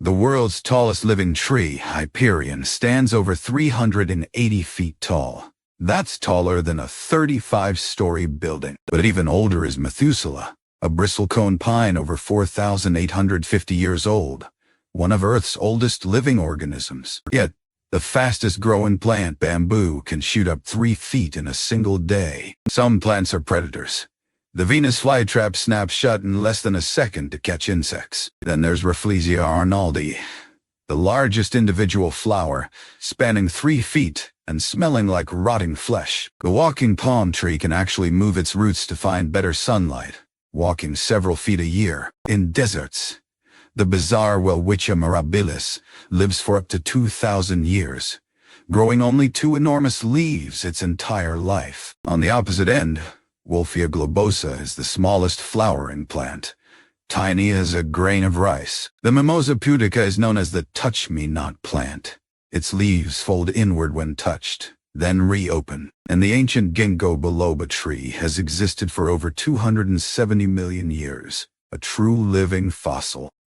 The world's tallest living tree, Hyperion, stands over 380 feet tall. That's taller than a 35-story building. But even older is Methuselah, a bristlecone pine over 4,850 years old, one of Earth's oldest living organisms. Yet, the fastest-growing plant, bamboo, can shoot up 3 feet in a single day. Some plants are predators. The Venus flytrap snaps shut in less than a second to catch insects. Then there's Rafflesia arnoldi, the largest individual flower, spanning 3 feet and smelling like rotting flesh. The walking palm tree can actually move its roots to find better sunlight, walking several feet a year. In deserts, the bizarre Welwitschia mirabilis lives for up to 2,000 years, growing only 2 enormous leaves its entire life. On the opposite end, Wolffia globosa is the smallest flowering plant, tiny as a grain of rice. The Mimosa pudica is known as the touch-me-not plant. Its leaves fold inward when touched, then reopen. And the ancient ginkgo biloba tree has existed for over 270 million years, a true living fossil.